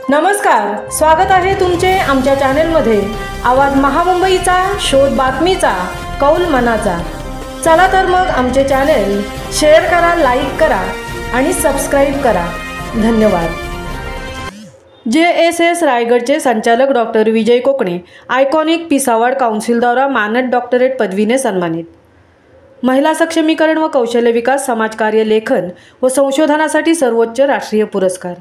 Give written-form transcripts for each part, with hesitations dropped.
नमस्कार, स्वागत आहे तुमचे आमच्या चॅनलमध्ये। आवाज महामुंबईचा, शोध बातमीचा, कौल मनाचा। चला तर मग आमचे चॅनल शेअर करा, लाईक करा आणि सबस्क्राइब करा। धन्यवाद। JSS रायगडचे संचालक डॉक्टर विजय कोकणे आयकॉनिक पीस अवॉर्ड काउन्सिल द्वारा मानद डॉक्टरेट पदवीने सन्मानित। महिला सक्षमीकरण व कौशल्य विकास, समाजकार्य, लेखन व संशोधनासाठी सर्वोच्च राष्ट्रीय पुरस्कार।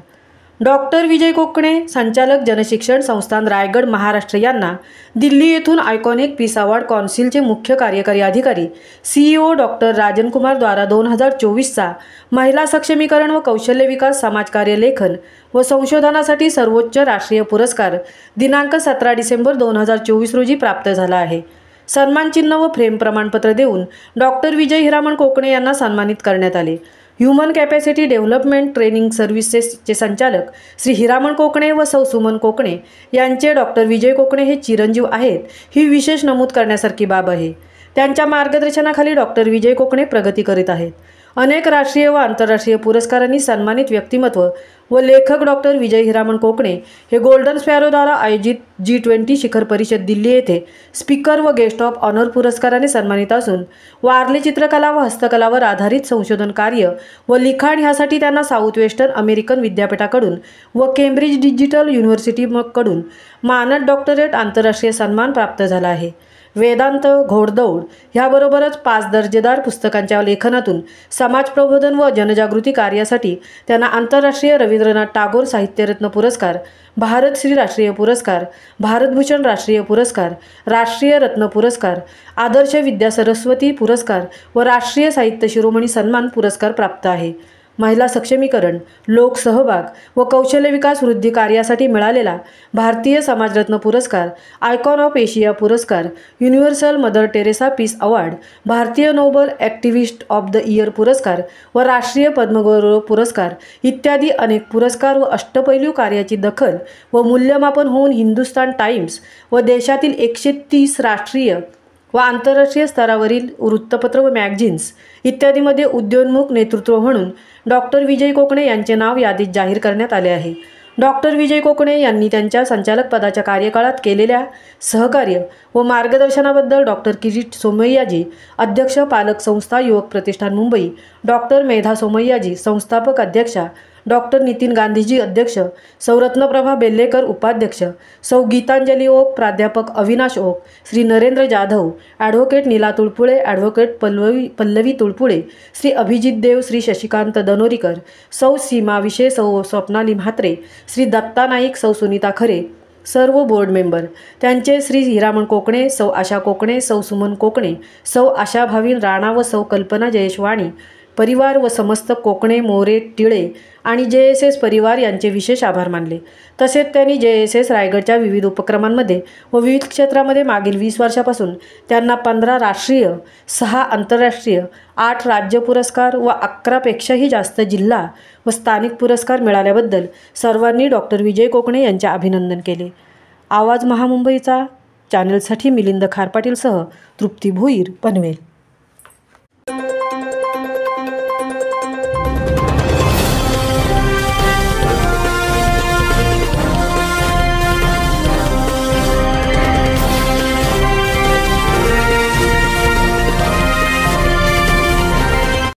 डॉक्टर विजय कोकणे संचालक जनशिक्षण संस्थान रायगड महाराष्ट्र यांना दिल्ली येथून आयकॉनिक पीस अवॉर्ड काउन्सिलचे मुख्य कार्यकारी अधिकारी CEO डॉक्टर राजन कुमार द्वारा 2024चा महिला सक्षमीकरण व कौशल्य विकास, समाजकार्य, लेखन व संशोधनासाठी सर्वोच्च राष्ट्रीय पुरस्कार दिनांक 17 डिसेंबर 2024 रोजी प्राप्त झाला आहे। सन्मान चिन्ह व फ्रेम प्रमाणपत्र देऊन डॉक्टर विजय हिरामण कोकणे यांना सन्मानित करण्यात आले। ह्यूमन कॅपॅसिटी डेव्हलपमेंट ट्रेनिंग सर्व्हिसेसचे संचालक श्री हिरामण कोकणे व सौ सुमन कोकणे यांचे डॉक्टर विजय कोकणे हे चिरंजीव आहेत, ही विशेष नमूद करण्यासारखी बाब आहे। त्यांच्या मार्गदर्शनाखाली डॉक्टर विजय कोकणे प्रगती करीत आहेत। अनेक राष्ट्रीय व आंतरराष्ट्रीय पुरस्कारांनी सन्मानित व्यक्तिमत्व व लेखक डॉक्टर विजय हिरामण कोकणे हे गोल्डन स्पॅरो द्वारा आयोजित G20 शिखर परिषद दिल्ली येथे स्पीकर व गेस्ट ऑफ ऑनर पुरस्काराने सन्मानित असून वारली चित्रकला व हस्तकलावर आधारित संशोधन कार्य व लिखाण ह्यासाठी त्यांना साऊथ वेस्टर्न अमेरिकन विद्यापीठाकडून व केम्ब्रिज डिजिटल युनिव्हर्सिटीकडून मानद डॉक्टरेट आंतरराष्ट्रीय सन्मान प्राप्त झाला आहे। वेदांत, घोडदौड ह्याबरोबरच 5 दर्जेदार पुस्तकांच्या लेखनातून समाज प्रबोधन व जनजागृती कार्यासाठी त्यांना आंतरराष्ट्रीय रवींद्रनाथ टागोर साहित्यरत्न पुरस्कार, भारत श्री राष्ट्रीय पुरस्कार, भारतभूषण राष्ट्रीय पुरस्कार, राष्ट्रीय रत्न पुरस्कार, आदर्श विद्या सरस्वती पुरस्कार व राष्ट्रीय साहित्य शिरोमणी सन्मान पुरस्कार प्राप्त आहे। महिला सक्षमीकरण, लोकसहभाग व कौशल्य विकास वृद्धी कार्यासाठी मिळालेला भारतीय समाजरत्न पुरस्कार, आयकॉन ऑफ एशिया पुरस्कार, universal Mother Teresa peace award, भारतीय noble activist of the year पुरस्कार व राष्ट्रीय पद्मगौरव पुरस्कार इत्यादी अनेक पुरस्कार व अष्टपैलू कार्याची दखल व मूल्यमापन होऊन हिंदुस्तान टाइम्स व देशातील 130 राष्ट्रीय व आंतरराष्ट्रीय स्तरावरील वृत्तपत्र व मॅगझिन्स इत्यादीमध्ये उद्योन्मुख नेतृत्व म्हणून डॉक्टर विजय कोकणे यांचे नाव यादीत जाहीर करण्यात आले आहे। डॉक्टर विजय कोकणे यांनी त्यांच्या संचालक पदाच्या कार्यकाळात केलेल्या सहकार्य व मार्गदर्शनाबद्दल डॉक्टर किरीट सोमय्याजी, अध्यक्ष पालक संस्था युवक प्रतिष्ठान मुंबई, डॉक्टर मेधा सोमय्याजी, संस्थापक अध्यक्षा, डॉक्टर नितीन गांधीजी अध्यक्ष, सौ रत्नप्रभा बेल्लेकर उपाध्यक्ष, सौ गीतांजली ओक, प्राध्यापक अविनाश ओक, श्री नरेंद्र जाधव, ॲडव्होकेट नीला तुळपुळे, ॲडव्होकेट पल्लवी तुळपुळे, श्री अभिजित देव, श्री शशिकांत दनोरीकर, सौ सीमा विशे, सौ स्वप्नाली म्हात्रे, श्री दत्ता नाईक, सौ सुनीता खरे, सर्व बोर्ड मेंबर, त्यांचे श्री हिरामण कोकणे, सौ आशा कोकणे, सौ सुमन कोकणे, सौ आशा भाविन राणा व सौ कल्पना जयेशवाणी परिवार व समस्त कोकणे, मोरे, टिळे आणि JSS परिवार यांचे विशेष आभार मानले। तसेच त्यांनी JSS रायगडच्या विविध उपक्रमांमध्ये व विविध क्षेत्रामध्ये मागील 20 वर्षापासून त्यांना 15 राष्ट्रीय, 6 आंतरराष्ट्रीय, 8 राज्य पुरस्कार व 11 पेक्षाही जास्त जिल्हा व स्थानिक पुरस्कार मिळाल्याबद्दल सर्वांनी डॉक्टर विजय कोकणे यांचे अभिनंदन केले। आवाज महामुंबईचा चॅनलसाठी मिलिंद खारपाटीलसह तृप्ती भोईर, पनवेल।